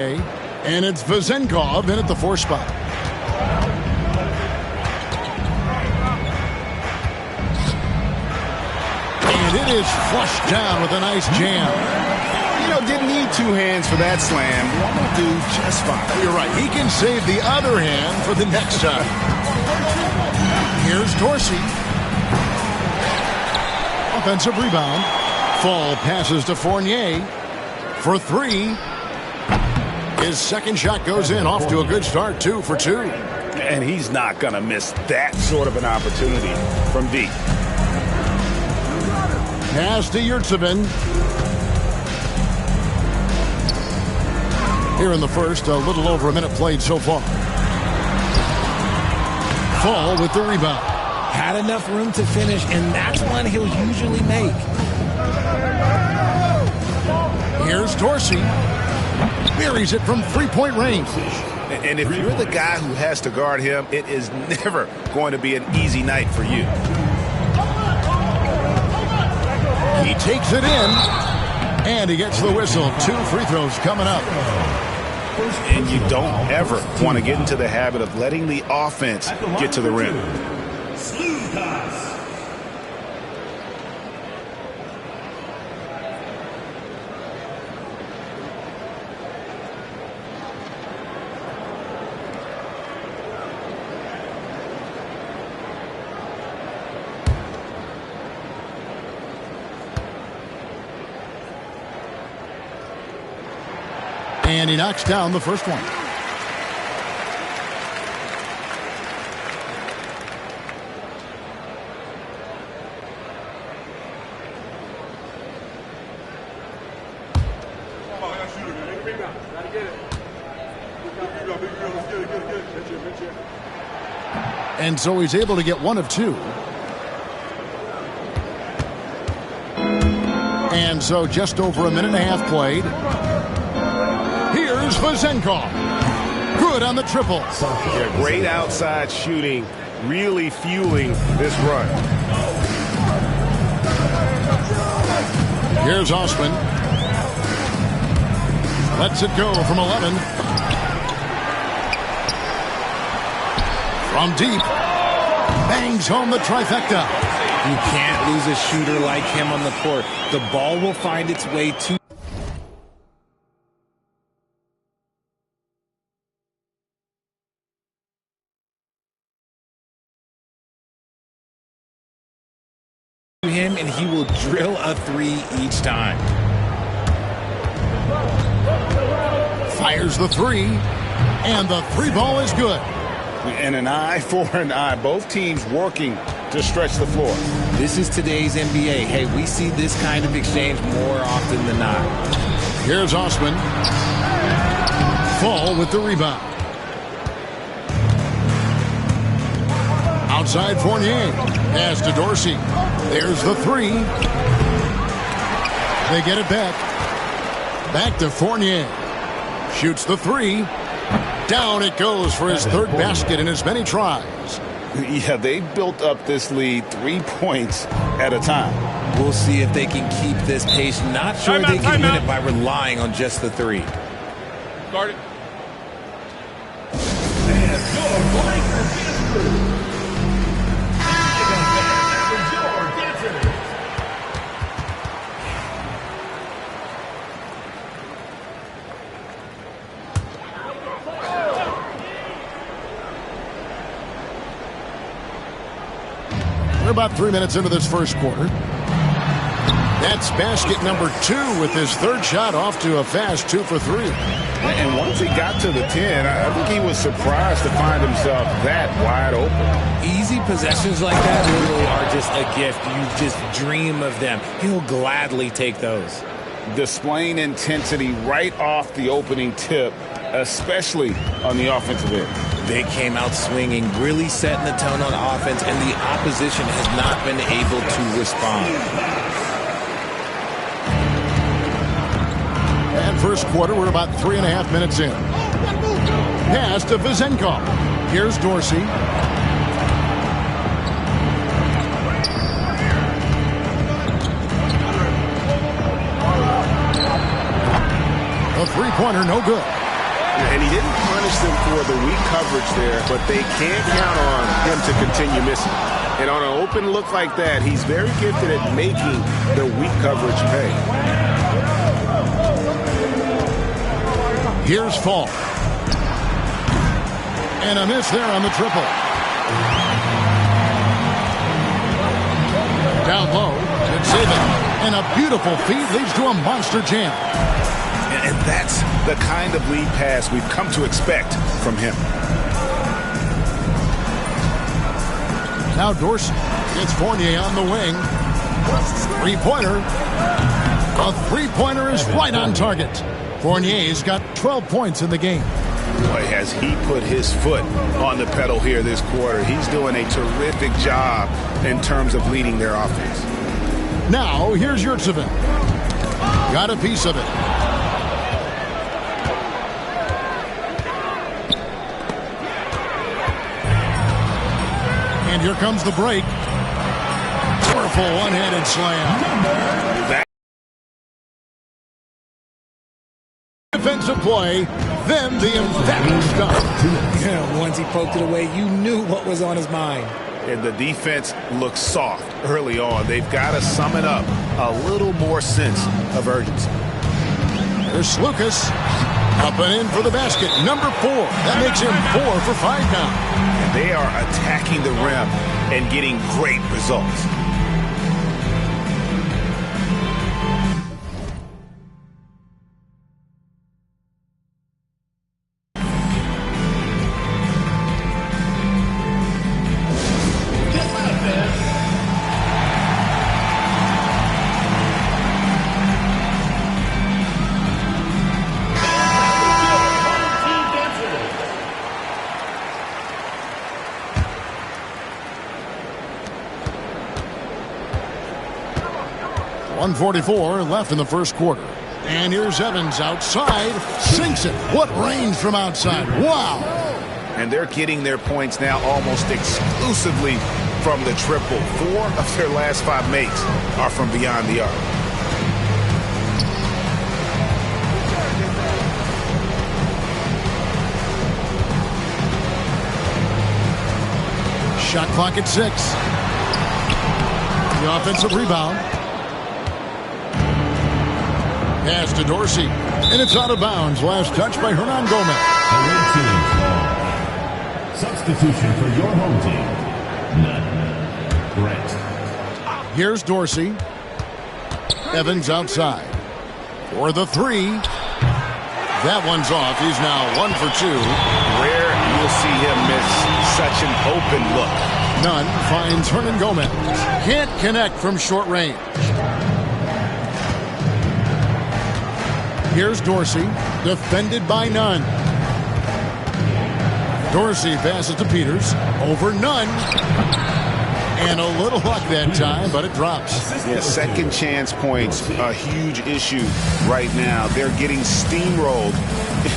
And it's Vezenkov in at the 4 spot. And it is flushed down with a nice jam. Didn't need 2 hands for that slam. One will do just fine. You're right. He can save the other hand for the next time. Here's Dorsey. Offensive rebound. Fall passes to Fournier for 3. His second shot goes in. Off to a good start. 2 for 2. And he's not going to miss that sort of an opportunity from deep. Pass to Yurtsevin. Here in the first, a little over a minute played so far. Fall with the rebound. Had enough room to finish, and that's one he'll usually make. Here's Dorsey. Buries it from 3-point range. And if you're the guy who has to guard him, it is never going to be an easy night for you. He takes it in, and he gets the whistle. 2 free throws coming up. And you don't ever want to get into the habit of letting the offense get to the rim. And he knocks down the first one. And so he's able to get 1 of 2. And so just over a minute and a half played. Here's Vezenkov. Good on the triple. Yeah, great outside shooting, really fueling this run. Here's Osman. Lets it go from 11. From deep. Bangs home the trifecta. You can't lose a shooter like him on the court. The ball will find its way to him, and he will drill a 3 each time. Fires the 3, and the 3 ball is good. And an eye for an eye. Both teams working to stretch the floor. This is today's NBA. Hey, we see this kind of exchange more often than not. Here's Osman. Fall with the rebound. Outside Fournier. Pass to Dorsey. There's the 3. They get it back. Back to Fournier. Shoots the 3. Down it goes for his 3rd basket in as many tries. Yeah, they built up this lead 3 points at a time. We'll see if they can keep this pace. Not sure they can win it by relying on just the 3. Guard it. We're about 3 minutes into this first quarter. That's basket number 2 with his 3rd shot off to a fast 2 for 3. And once he got to the 10, I think he was surprised to find himself that wide open. Easy possessions like that literally are just a gift. You just dream of them. He'll gladly take those. Displaying intensity right off the opening tip, especially on the offensive end. They came out swinging, really setting the tone on offense, and the opposition has not been able to respond. And first quarter, we're about 3.5 minutes in. Pass to Vezenkov. Here's Dorsey. A 3-pointer, no good. And he didn't punish them for the weak coverage there, but they can't count on him to continue missing. And on an open look like that, he's very gifted at making the weak coverage pay. Here's Fall. And a miss there on the triple. Down low, good saving. And a beautiful feed leads to a monster jam. And that's the kind of lead pass we've come to expect from him. Now Dorsey gets Fournier on the wing. Three-pointer. A three-pointer is right on target. Fournier's got 12 points in the game. Boy, has he put his foot on the pedal here this quarter. He's doing a terrific job in terms of leading their offense. Now, here's Yurtsevin. Got a piece of it. And here comes the break. Powerful one-handed slam. Defensive play, then the emphatic stop. Yeah, once he poked it away, you knew what was on his mind. And the defense looks soft early on. They've got to sum it up. A little more sense of urgency. There's Lucas. Up and in for the basket. Number 4. That makes him 4 for 5 now. And they are attacking the rim and getting great results. .144 left in the first quarter. And here's Evans outside. Sinks it. What range from outside. Wow. And they're getting their points now almost exclusively from the triple. 4 of their last 5 makes are from beyond the arc. Shot clock at 6. The offensive rebound. Pass to Dorsey. And it's out of bounds. Last touch by Hernan Gomez. Substitution for your home team. None. Brent. Here's Dorsey. Evans outside. For the 3. That one's off. He's now 1 for 2. Rare you'll see him miss such an open look. Nunn finds Hernan Gomez. Can't connect from short range. Here's Dorsey, defended by Nunn. Dorsey passes to Peters, over Nunn. And a little luck that time, but it drops. Yeah, second chance points, a huge issue right now. They're getting steamrolled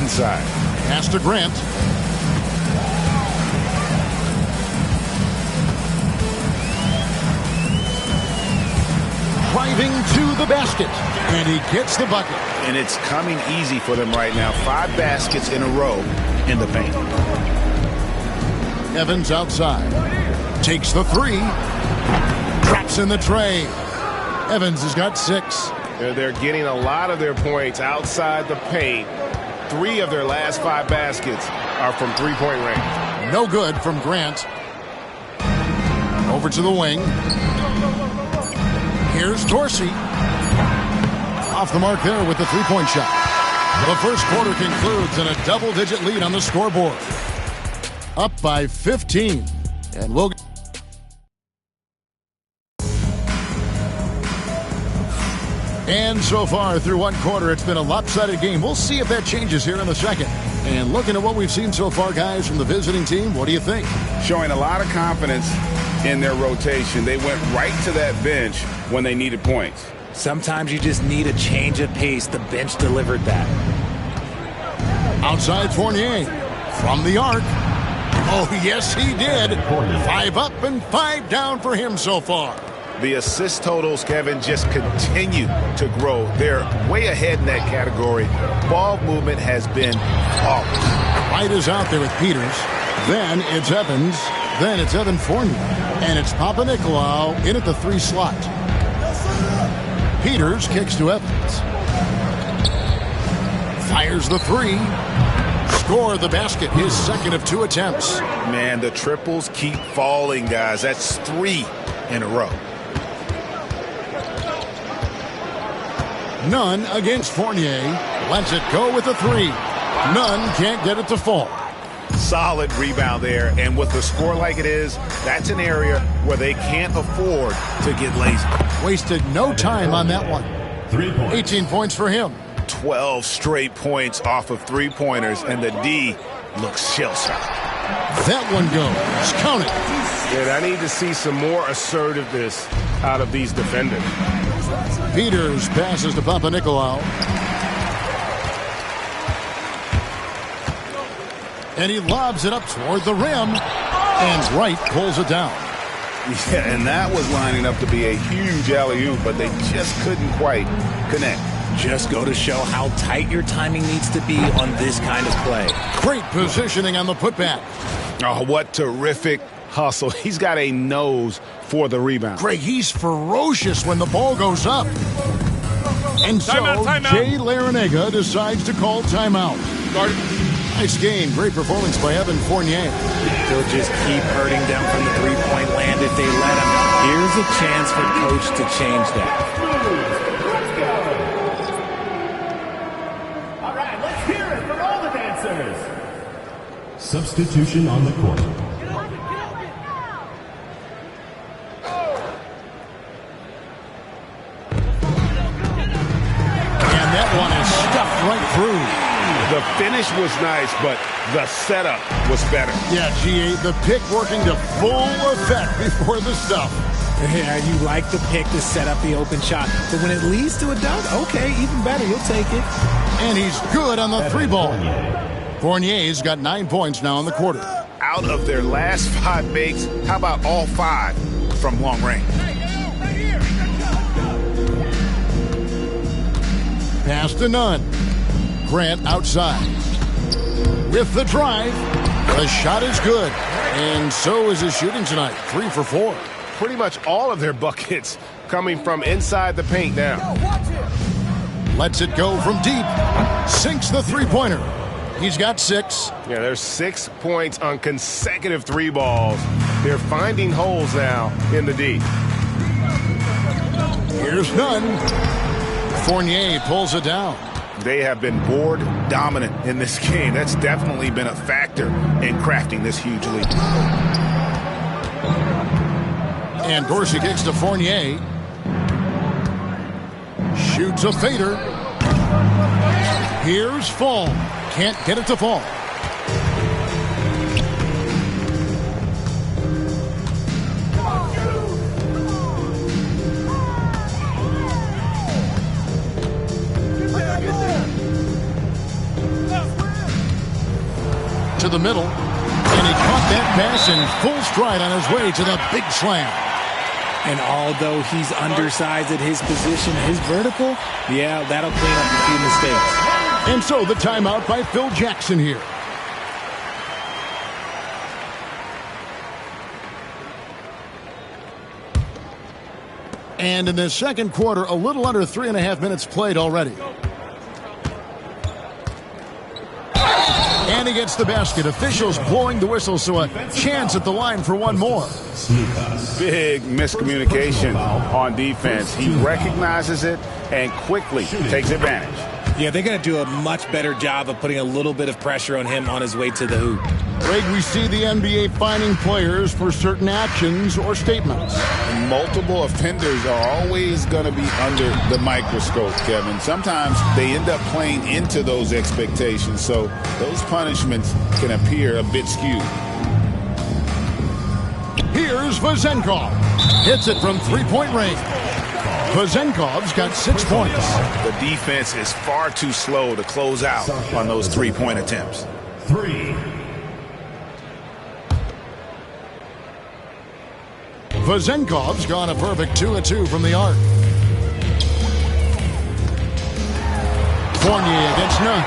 inside. Pass to Grant. Driving to the basket, and he gets the bucket. And it's coming easy for them right now. 5 baskets in a row in the paint. Evans outside. Takes the 3. Drops in the tray. Evans has got 6. They're getting a lot of their points outside the paint. 3 of their last 5 baskets are from three-point range. No good from Grant. Over to the wing. Here's Dorsey. Off the mark there with the three-point shot. The first quarter concludes in a double-digit lead on the scoreboard. Up by 15. And we'll... And so far through one quarter, it's been a lopsided game. We'll see if that changes here in the second. And looking at what we've seen so far, guys, from the visiting team, what do you think? Showing a lot of confidence in their rotation. They went right to that bench when they needed points. Sometimes you just need a change of pace. The bench delivered that. Outside Fournier. From the arc. Oh, yes, he did. 5 up and 5 down for him so far. The assist totals, Kevin, just continue to grow. They're way ahead in that category. Ball movement has been flawless. White is out there with Peters. Then it's Evans. Then it's Evan Fournier. And it's Panathinaikos in at the 3 slot. Peters kicks to Evans. Fires the 3. Score the basket. His second of 2 attempts. Man, the triples keep falling, guys. That's 3 in a row. Nunn against Fournier. Lets it go with a 3. Nunn can't get it to fall. Solid rebound there, and with the score like it is, that's an area where they can't afford to get lazy. Wasted no time on that one. 3 points. 18 points for him. 12 straight points off of 3-pointers, and the D looks shell-shocked. That one goes. Count it. And I need to see some more assertiveness out of these defenders. Peters passes to Panathinaikos. And he lobs it up toward the rim. And Wright pulls it down. Yeah, and that was lining up to be a huge alley-oop, but they just couldn't quite connect. Just go to show how tight your timing needs to be on this kind of play. Great positioning on the putback. Oh, what terrific hustle. He's got a nose for the rebound. Greg, he's ferocious when the ball goes up. And so, Timeout. Jay Larinaga decides to call timeout. Nice game. Great performance by Evan Fournier. They'll just keep hurting them from the three-point land if they let them. Here's a chance for coach to change that. All right, let's hear it for all the dancers. Substitution on the court. And that one is stuffed right through. The finish was nice, but the setup was better. Yeah, G8, the pick working to full effect before the stuff. Yeah, you like the pick to set up the open shot. But when it leads to a dunk, okay, even better. You'll take it. And he's good on the 3 ball. Fournier's got 9 points now in the quarter. Out of their last 5 makes, how about all 5 from long range? Pass to Nunn. Grant outside. With the drive, the shot is good. And so is his shooting tonight. 3 for 4. Pretty much all of their buckets coming from inside the paint now. Lets it go from deep. Sinks the 3-pointer. He's got 6. Yeah, there's 6 points on consecutive 3 balls. They're finding holes now in the D. Here's Nunn. Fournier pulls it down. They have been board dominant in this game. That's definitely been a factor in crafting this huge lead. And Dorsey kicks to Fournier. Shoots a fader. Here's Fall. Can't get it to fall. To the middle, and he caught that pass in full stride on his way to the big slam. And although he's undersized at his position, his vertical, yeah, that'll clean up a few mistakes. And so the timeout by Phil Jackson here. And in the second quarter, a little under 3.5 minutes played already. And he gets the basket. Officials blowing the whistle, so a chance at the line for one more. Big miscommunication on defense. He recognizes it and quickly takes advantage. Yeah, they're going to do a much better job of putting a little bit of pressure on him on his way to the hoop. Greg, we see the NBA fining players for certain actions or statements. Multiple offenders are always going to be under the microscope, Kevin. Sometimes they end up playing into those expectations, so those punishments can appear a bit skewed. Here's Vezenkov. Hits it from three-point range. Vezenkov's got 6 points. The defense is far too slow to close out on those three-point attempts. 3. Vazenkov's gone a perfect 2 of 2 from the arc. Fournier against none.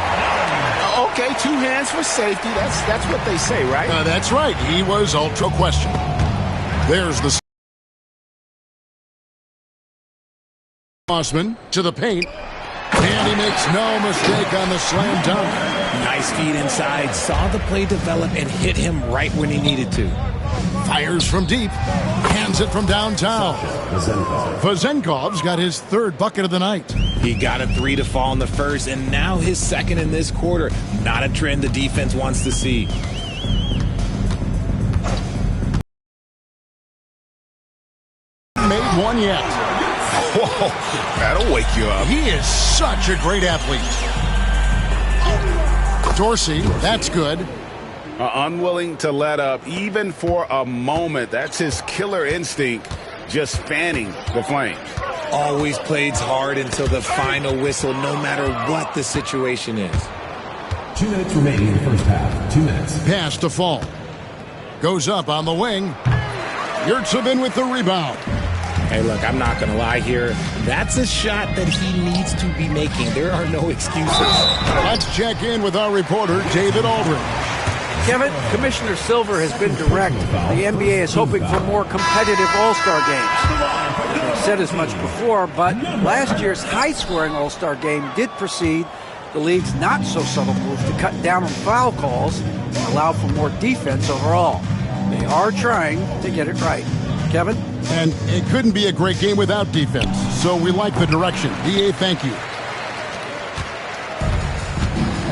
Okay, 2 hands for safety. That's what they say, right? That's right. He was ultra question. There's the Osman to the paint. And he makes no mistake on the slam dunk. Nice feed inside. Saw the play develop and hit him right when he needed to. Fires from deep. Hands it from downtown. Vazenkov's got his 3rd bucket of the night. He got a 3 to fall in the first, and now his 2nd in this quarter. Not a trend the defense wants to see. Made one yet. Whoa, that'll wake you up. He is such a great athlete. Dorsey, that's good. Unwilling to let up even for a moment. That's his killer instinct, just fanning the flames. Always plays hard until the final whistle, no matter what the situation is. 2 minutes remaining in the first half. 2 minutes. Pass to Fall. Goes up on the wing. Yurtsevin with the rebound. Hey, look, I'm not going to lie here. That's a shot that he needs to be making. There are no excuses. Let's check in with our reporter, David Aldridge. Kevin, Commissioner Silver has been direct. The NBA is hoping for more competitive All-Star games. They've said as much before, but last year's high-scoring All-Star game did precede the league's not-so-subtle move to cut down on foul calls and allow for more defense overall. They are trying to get it right. Kevin? And it couldn't be a great game without defense, so we like the direction. DA, thank you.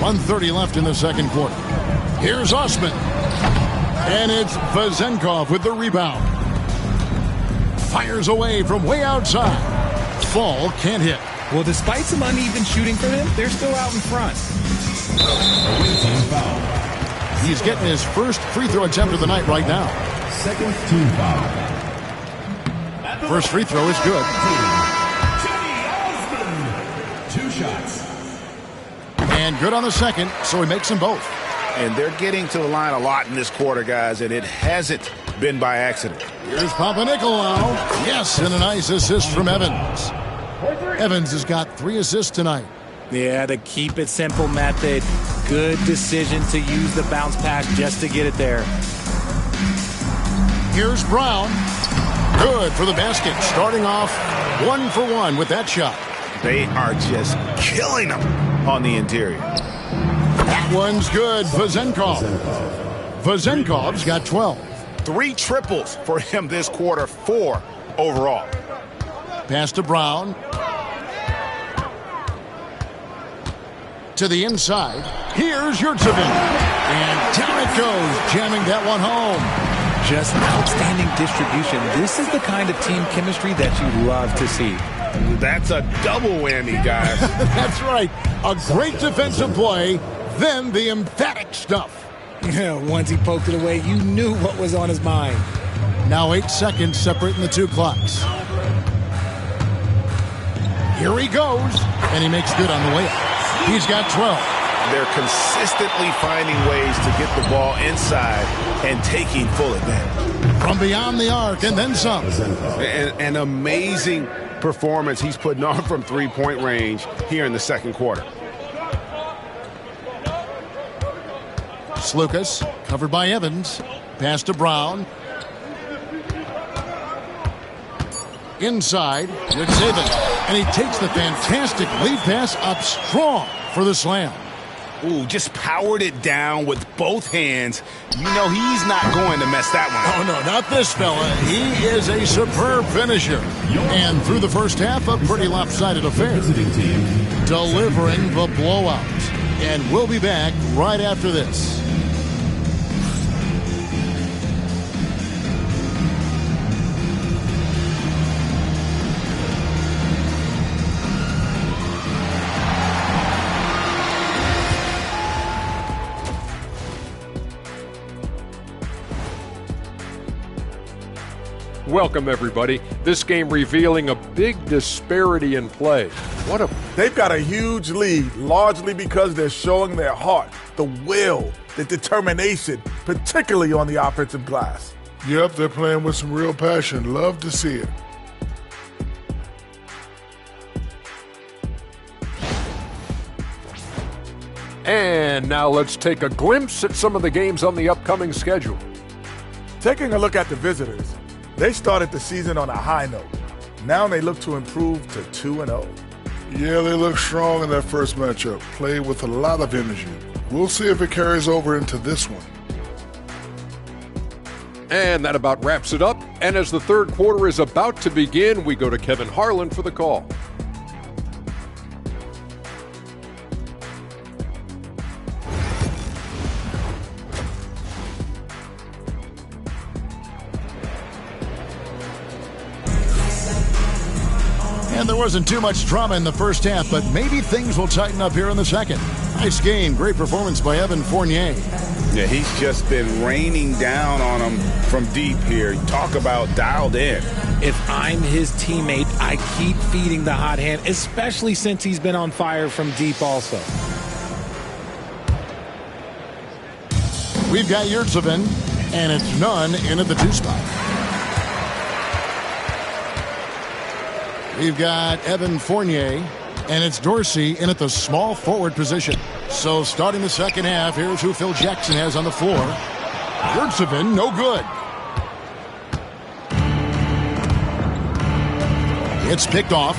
1:30 left in the second quarter. Here's Osman. And it's Vazenkov with the rebound. Fires away from way outside. Fall can't hit. Well, despite some uneven shooting for him, they're still out in front. He's getting his first free throw attempt of the night right now. Second team foul. First free throw is good. 2 shots. And good on the second, so he makes them both. And they're getting to the line a lot in this quarter, guys, and it hasn't been by accident. Here's Papanikolaou. Yes, and a nice assist from Evans. Evans has got 3 assists tonight. Yeah, the keep it simple method. Good decision to use the bounce pass just to get it there. Here's Brown. Good for the basket. Starting off 1 for 1 with that shot. They are just killing them on the interior. That one's good. Vazenkov. Vazenkov's got 12. 3 triples for him this quarter, 4 overall. Pass to Brown. To the inside. Here's Yurtsevin. And down it goes, jamming that one home. Just outstanding distribution. This is the kind of team chemistry that you love to see. That's a double whammy, guys. That's right. A great defensive play, then the emphatic stuff. Once he poked it away, you knew what was on his mind. Now 8 seconds separating the 2 clocks. Here he goes, and he makes good on the way up. He's got 12. They're consistently finding ways to get the ball inside and taking full advantage. From beyond the arc and then some. An amazing performance he's putting on from three-point range here in the second quarter. Slukas, covered by Evans. Pass to Brown. Inside, Yurtsevin. And he takes the fantastic lead pass up strong for the slam. Ooh, just powered it down with both hands. You know he's not going to mess that one up. Oh, no, not this fella. He is a superb finisher. And through the first half, a pretty lopsided affair. Delivering the blowout. And we'll be back right after this. Welcome, everybody. This game revealing a big disparity in play. They've got a huge lead, largely because they're showing their heart, the will, the determination, particularly on the offensive glass. Yep, they're playing with some real passion. Love to see it. And now let's take a glimpse at some of the games on the upcoming schedule. Taking a look at the visitors, they started the season on a high note. Now they look to improve to 2-0. Yeah, they look strong in that first matchup. Played with a lot of energy. We'll see if it carries over into this one. And that about wraps it up. And as the third quarter is about to begin, we go to Kevin Harlan for the call. And there wasn't too much drama in the first half, but maybe things will tighten up here in the second. Nice game. Great performance by Evan Fournier. Yeah, he's just been raining down on him from deep here. Talk about dialed in. If I'm his teammate, I keep feeding the hot hand, especially since he's been on fire from deep also. We've got Yurtsevin, and it's none in at the 2 spot. We've got Evan Fournier, and it's Dorsey in at the small forward position. So starting the second half, here's who Phil Jackson has on the floor. Yurtsevin, no good. It's picked off.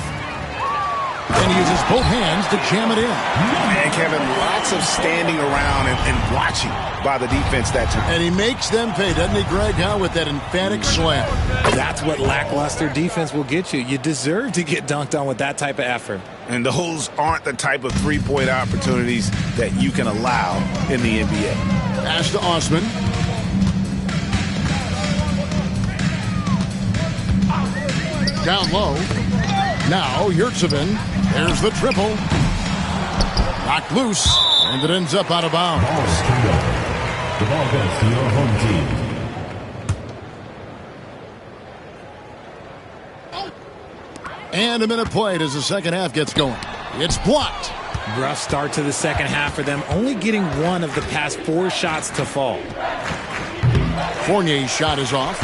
And he uses both hands to jam it in. And Kevin, lots of standing around and watching by the defense that time. And he makes them pay, doesn't he, Greg, huh, with that emphatic slam. That's what lackluster defense will get you. You deserve to get dunked on with that type of effort. And those aren't the type of three-point opportunities that you can allow in the NBA. Pass to Osman. Down low. Now Yurtsevin. There's the triple. Knocked loose. And it ends up out of bounds. The ball goes to your home team. And a minute played as the second half gets going. It's blocked. Rough start to the second half for them, only getting one of the past 4 shots to fall. Fournier's shot is off.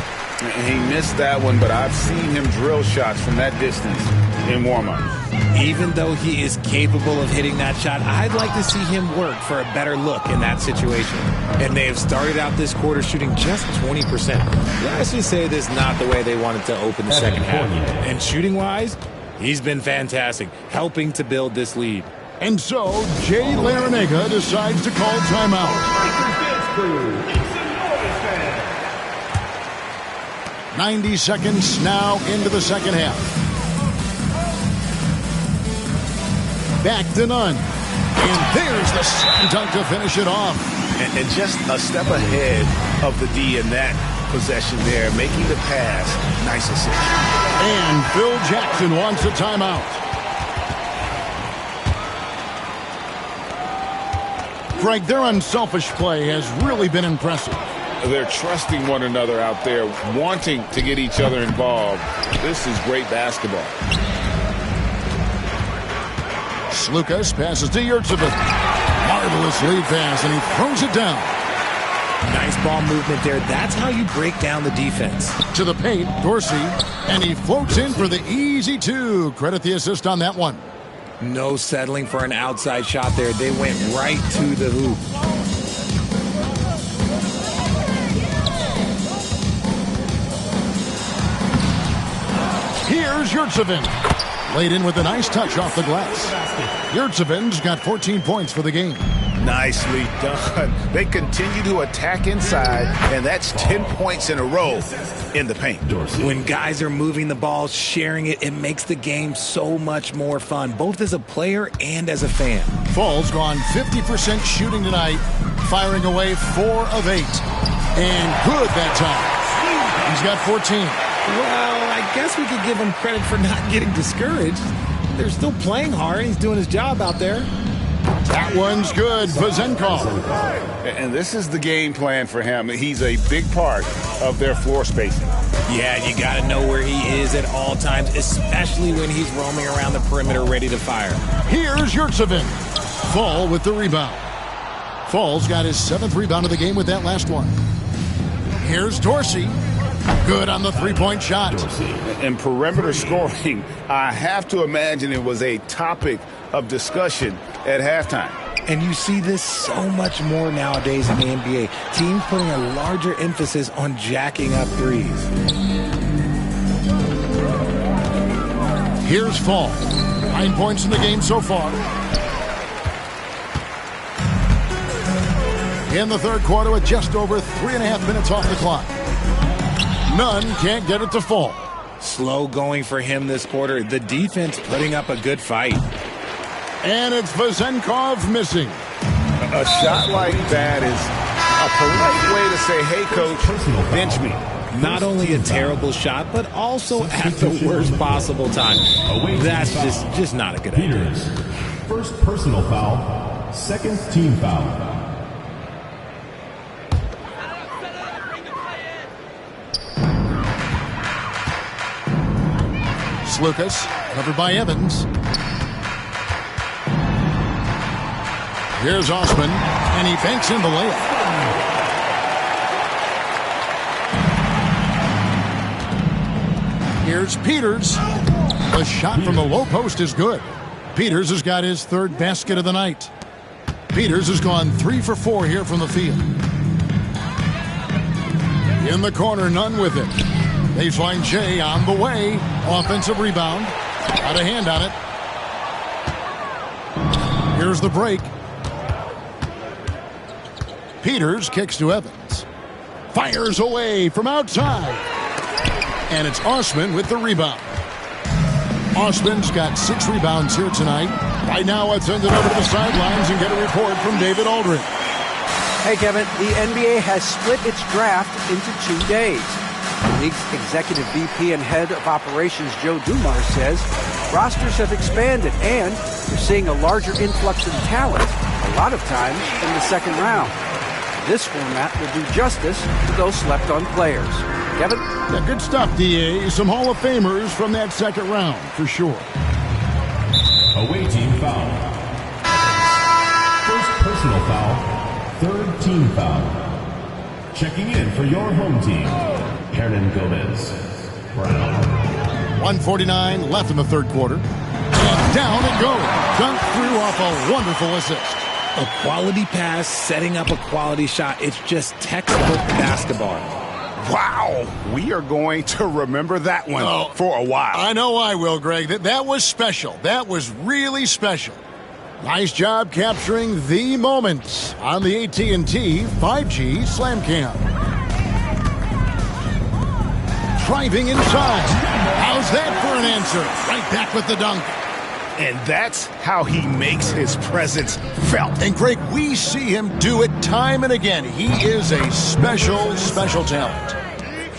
He missed that one, but I've seen him drill shots from that distance in warm-up. Even though he is capable of hitting that shot, I'd like to see him work for a better look in that situation. And they have started out this quarter shooting just 20%. Let's just say this is not the way they wanted to open the second half. And shooting-wise, he's been fantastic, helping to build this lead. And so, Jay Larinaga decides to call timeout. 90 seconds now into the second half. Back to none. And there's the slam dunk to finish it off. And just a step ahead of the D in that possession there, making the pass. Nice assist. And Phil Jackson wants a timeout. Greg, their unselfish play has really been impressive. They're trusting one another out there, wanting to get each other involved. This is great basketball. Slukas passes to Yurtsevin. Marvelous lead pass, and he throws it down. Nice ball movement there. That's how you break down the defense. To the paint, Dorsey, and he floats in for the easy 2. Credit the assist on that one. No settling for an outside shot there. They went right to the hoop. Here's Yurtsevin. Laid in with a nice touch off the glass. Yurtsevin's got 14 points for the game. Nicely done. They continue to attack inside, and that's 10 points in a row in the paint. When guys are moving the ball, sharing it, it makes the game so much more fun, both as a player and as a fan. Fall's gone 50% shooting tonight, firing away 4 of 8. And good that time. He's got 14. Well, I guess we could give him credit for not getting discouraged. They're still playing hard. He's doing his job out there. That one's good. Vazenkov. And this is the game plan for him. He's a big part of their floor spacing. Yeah, you got to know where he is at all times, especially when he's roaming around the perimeter ready to fire. Here's Yurtsevin. Fall with the rebound. Fall's got his 7th rebound of the game with that last one. Here's Dorsey. Good on the three-point shot. And perimeter scoring, I have to imagine it was a topic of discussion at halftime. And you see this so much more nowadays in the NBA. Teams putting a larger emphasis on jacking up threes. Here's Fall. 9 points in the game so far. In the third quarter with just over 3.5 minutes off the clock. Nunn can't get it to Fall. Slow going for him this quarter. The defense putting up a good fight. And it's Vezenkov missing. A shot like that is a polite way to say, hey, coach, bench me. Not only a terrible shot, but also at the worst possible time. That's just not a good idea. First personal foul, second team foul. Lucas, covered by Evans. Here's Osman, and he banks in the layup. Here's Peters. The shot from the low post is good. Peters has got his third basket of the night. Peters has gone 3 for 4 here from the field. In the corner, Nunn with it. Baseline Jay on the way. Offensive rebound. Got a hand on it. Here's the break. Peters kicks to Evans. Fires away from outside. And it's Osman with the rebound. Osman's got 6 rebounds here tonight. Right now, let's send it over to the sidelines and get a report from David Aldridge. Hey, Kevin, the NBA has split its draft into 2 days. The league's executive VP and head of operations, Joe Dumars, says rosters have expanded and they're seeing a larger influx of talent, a lot of times in the second round. This format will do justice to those slept-on players. Kevin? Yeah, good stuff, D.A. Some Hall of Famers from that second round, for sure. Away team foul. First personal foul, third team foul. Checking in for your home team, Hernan Gomez. Brown. 1:49 left in the third quarter. And down it goes. Dunked through off a wonderful assist. A quality pass, setting up a quality shot. It's just textbook basketball. Wow. We are going to remember that one for a while. I know I will, Greg. That was special. That was really special. Nice job capturing the moments on the AT&T 5G Slam Cam. Driving inside. How's that for an answer? Right back with the dunk. And that's how he makes his presence felt. And, Greg, we see him do it time and again. He is a special, special talent.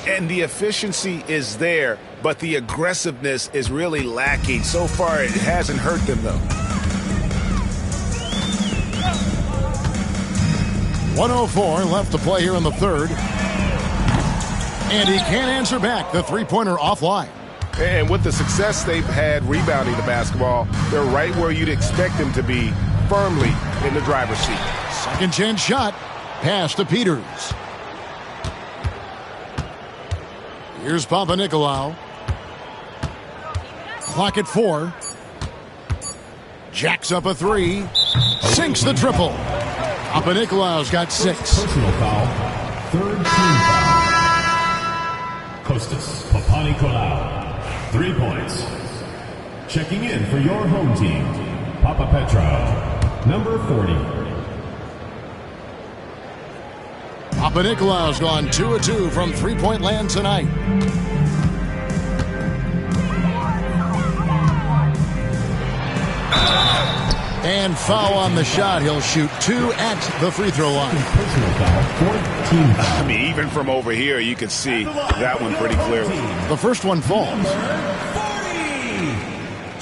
And the efficiency is there, but the aggressiveness is really lacking. So far, it hasn't hurt them, though. 1:04 left to play here in the third. And he can't answer back. The three-pointer offline. And with the success they've had rebounding the basketball, they're right where you'd expect them to be, firmly in the driver's seat. Second chance shot. Pass to Peters. Here's Panathinaikos. Clock at 4. Jacks up a 3. Sinks the triple. Panathinaikos got 6. Personal foul, third team foul. Kostas Panathinaikos. 3 points. Checking in for your home team, Papa Petrov, number 40. Panathinaikos gone 2 of 2 from three-point land tonight. And foul on the shot. He'll shoot 2 at the free throw line. I mean, even from over here, you can see that one pretty clearly. The first one falls.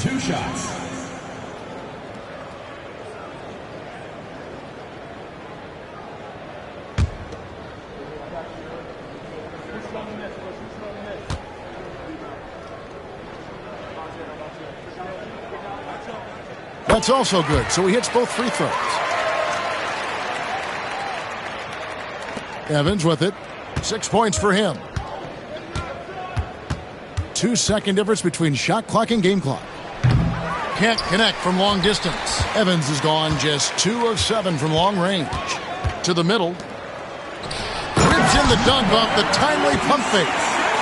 2 shots. That's also good. So he hits both free throws. Evans with it. 6 points for him. 2-second difference between shot clock and game clock. Can't connect from long distance. Evans has gone just 2 of 7 from long range. To the middle. Ribs in the dunk off the timely pump fake.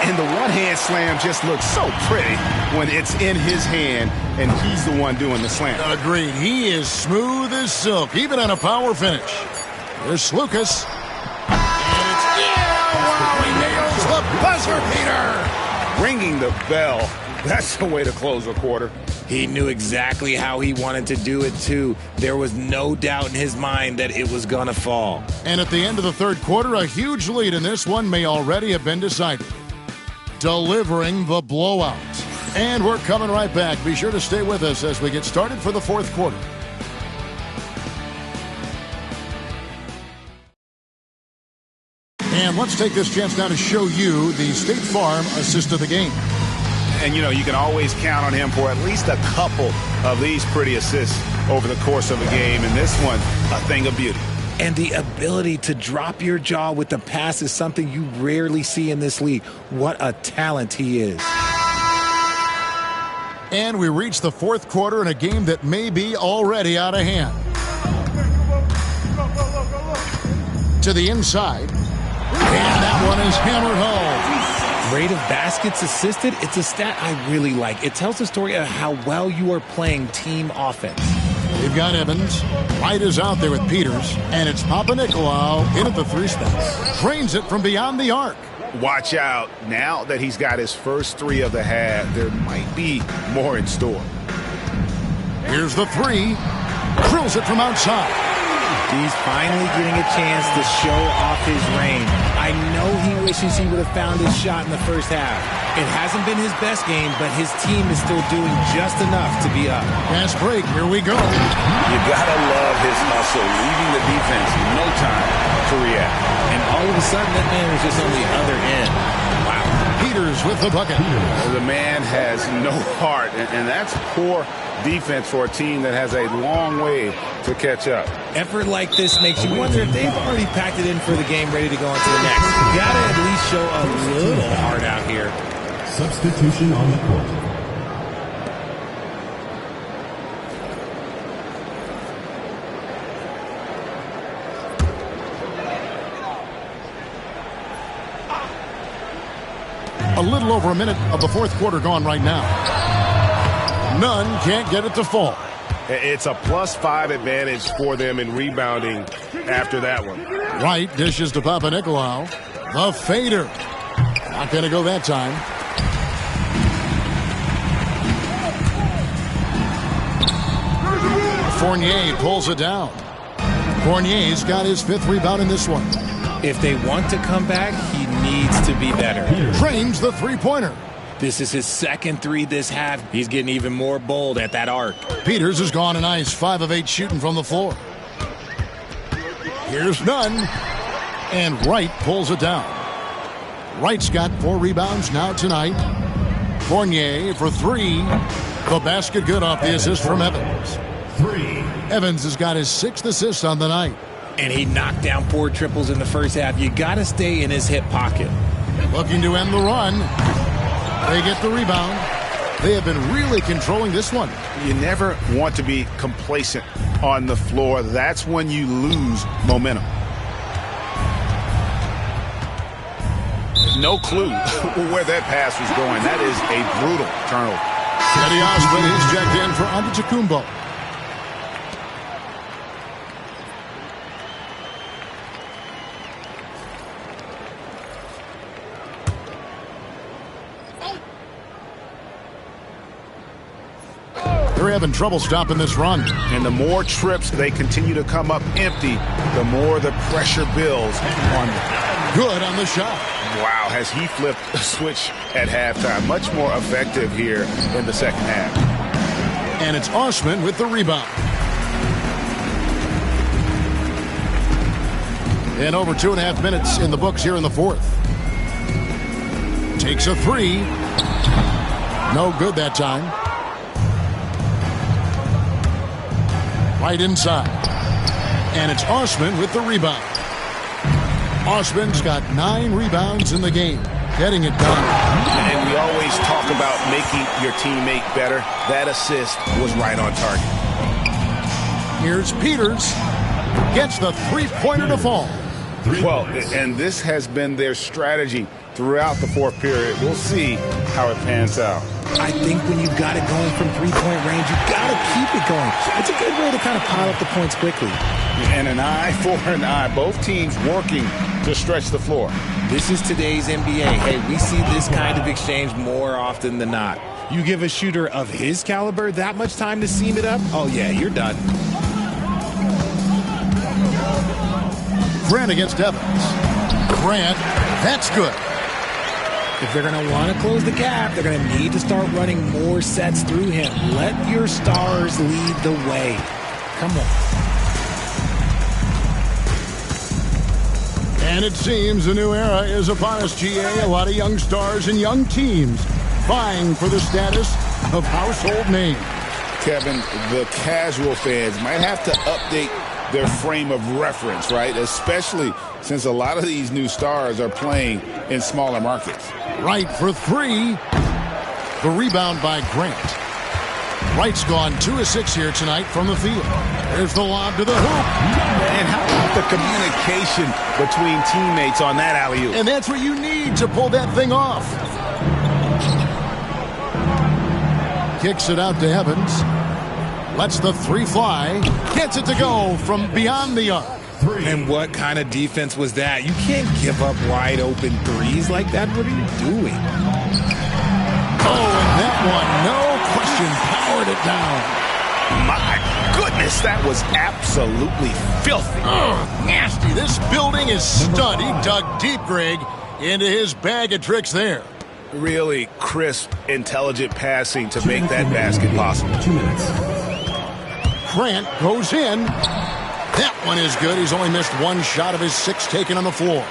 And the one-hand slam just looks so pretty when it's in his hand and he's the one doing the slam. Agreed. He is smooth as silk, even on a power finish. Here's Lucas. And it's wow, he nails the buzzer beater. Ringing the bell. That's the way to close a quarter. He knew exactly how he wanted to do it, too. There was no doubt in his mind that it was going to fall. And at the end of the third quarter, a huge lead in this one may already have been decided. Delivering the blowout. And we're coming right back. Be sure to stay with us as we get started for the fourth quarter. And let's take this chance now to show you the State Farm assist of the game. And, you know, you can always count on him for at least a couple of these pretty assists over the course of a game. And this one, a thing of beauty. And the ability to drop your jaw with the pass is something you rarely see in this league. What a talent he is. And we reach the fourth quarter in a game that may be already out of hand. To the inside. And that one is hammered home. Rate of baskets assisted, it's a stat I really like. It tells the story of how well you are playing team offense. We've got Evans. Wright is out there with Peters. And it's Papa-Nicolau in at the 3 spot. Drains it from beyond the arc. Watch out. Now that he's got his first 3 of the half, there might be more in store. Here's the 3. Drills it from outside. He's finally getting a chance to show off his range. I know he wishes he would have found his shot in the first half. It hasn't been his best game, but his team is still doing just enough to be up. Fast break, here we go. You gotta love his hustle, leaving the defense no time to react. And all of a sudden, that man was just on the other end. Wow. Peters with the bucket. The man has no heart, and that's poor defense for a team that has a long way to catch up. Effort like this makes you wonder if they've already packed it in for the game, ready to go on to the next. You gotta at least show a little heart out here. Substitution on the court. A little over a minute of the fourth quarter gone right now. None can't get it to fall. It's a +5 advantage for them in rebounding after that one. Wright dishes to Papa-Nicolau. The fader. Not going to go that time. Fournier pulls it down. Fournier's got his 5th rebound in this one. If they want to come back, he needs to be better. Trains the 3-pointer. This is his second 3 this half. He's getting even more bold at that arc. Peters has gone a nice 5 of 8 shooting from the floor. Here's Nunn. And Wright pulls it down. Wright's got 4 rebounds now tonight. Fournier for 3. The basket good off the assist from Evans. 3. Evans has got his 6th assist on the night. And he knocked down 4 triples in the first half. You got to stay in his hip pocket. Looking to end the run. They get the rebound. They have been really controlling this one. You never want to be complacent on the floor. That's when you lose momentum. No clue where that pass was going. That is a brutal turnover. Teddy Osmond is checked in for Antetokounmpo. They're having trouble stopping this run. And the more trips they continue to come up empty, the more the pressure builds on them. Good on the shot. Wow, has he flipped a switch at halftime. Much more effective here in the second half. And it's Osman with the rebound. And over 2.5 minutes in the books here in the fourth. Takes a 3. No good that time. Right inside. And it's Osman with the rebound. Osman's got 9 rebounds in the game, getting it done. And we always talk about making your teammate better. That assist was right on target. Here's Peters. Gets the three-pointer to fall. Well, and this has been their strategy throughout the fourth period. We'll see how it pans out. I think when you've got it going from three-point range, you've got to keep it going. It's a good way to kind of pile up the points quickly. And an eye for an eye. Both teams working to stretch the floor. This is today's NBA. Hey, we see this kind of exchange more often than not. You give a shooter of his caliber that much time to seam it up, oh yeah, you're done. Grant against Evans. Grant, that's good. If they're going to want to close the gap, they're going to need to start running more sets through him. Let your stars lead the way. Come on. And it seems a new era is upon us, GA. A lot of young stars and young teams vying for the status of household name. Kevin, the casual fans might have to update their frame of reference, right? Especially since a lot of these new stars are playing in smaller markets. Wright for 3. The rebound by Grant. Wright's gone 2 of 6 here tonight from the field. There's the lob to the hoop. And how about the communication between teammates on that alley-oop? And that's what you need to pull that thing off. Kicks it out to Evans. Lets the 3 fly. Gets it to go from beyond the arc. And what kind of defense was that? You can't give up wide open threes like that. What are you doing? Oh, and that one, no question, powered it down. My goodness, that was absolutely filthy. Oh, nasty. This building is stud. He dug deep, Greg, into his bag of tricks there. Really crisp, intelligent passing to make that basket possible. 2 minutes. Grant goes in. That one is good. He's only missed 1 shot of his 6 taken on the floor.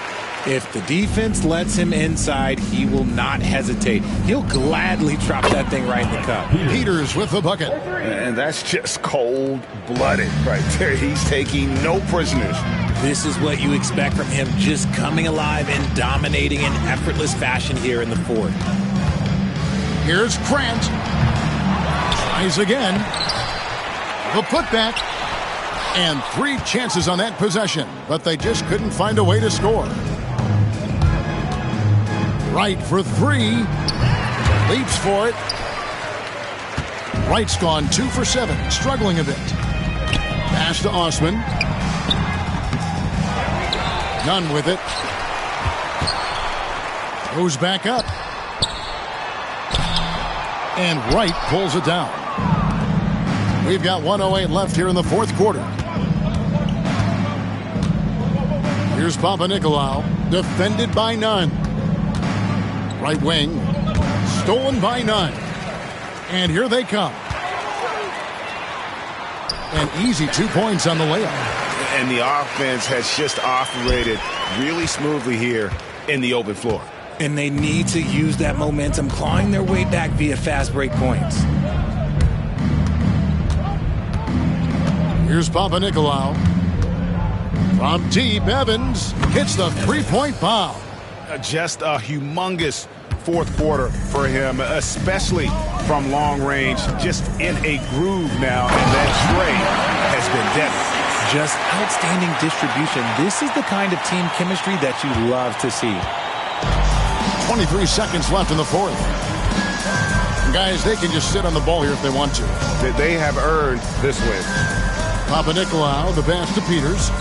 If the defense lets him inside, he will not hesitate. He'll gladly drop that thing right in the cup. Peters with the bucket. And that's just cold-blooded right there. He's taking no prisoners. This is what you expect from him, just coming alive and dominating in effortless fashion here in the fourth. Here's Grant. Tries again. The putback. And 3 chances on that possession, but they just couldn't find a way to score. Wright for 3. Leaps for it. Wright's gone 2 for 7, struggling a bit. Pass to Osman. Nunn with it. Goes back up. And Wright pulls it down. We've got 1:08 left here in the fourth quarter. Here's Panathinaikos, defended by Nunn. Right wing, stolen by Nunn. And here they come. An easy 2 points on the layup. And the offense has just operated really smoothly here in the open floor. And they need to use that momentum, clawing their way back via fast break points. Here's Panathinaikos. From deep, Evans hits the three-point bomb. Just a humongous fourth quarter for him, especially from long range. Just in a groove now, and that trade has been deadly. Just outstanding distribution. This is the kind of team chemistry that you love to see. 23 seconds left in the fourth. Guys, they can just sit on the ball here if they want to. They have earned this win. Panathinaikos, the pass to Peters.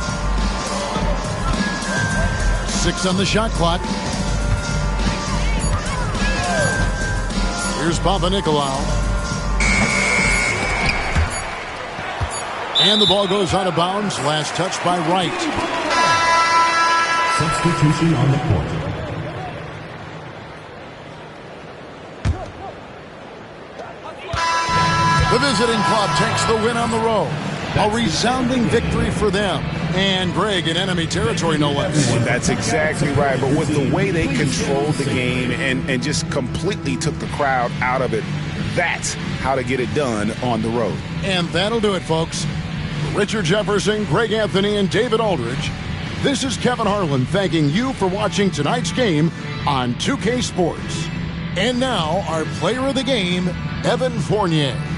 6 on the shot clock. Here's Panathinaikos. And the ball goes out of bounds. Last touch by Wright. Substitution on the court. The visiting club takes the win on the road. A resounding victory for them. And Greg in enemy territory, no less. Well, that's exactly right. But with the way they controlled the game and just completely took the crowd out of it, that's how to get it done on the road. And that'll do it, folks. Richard Jefferson, Greg Anthony, and David Aldridge, This is Kevin Harlan thanking you for watching tonight's game on 2K Sports. And now, our player of the game, Evan Fournier.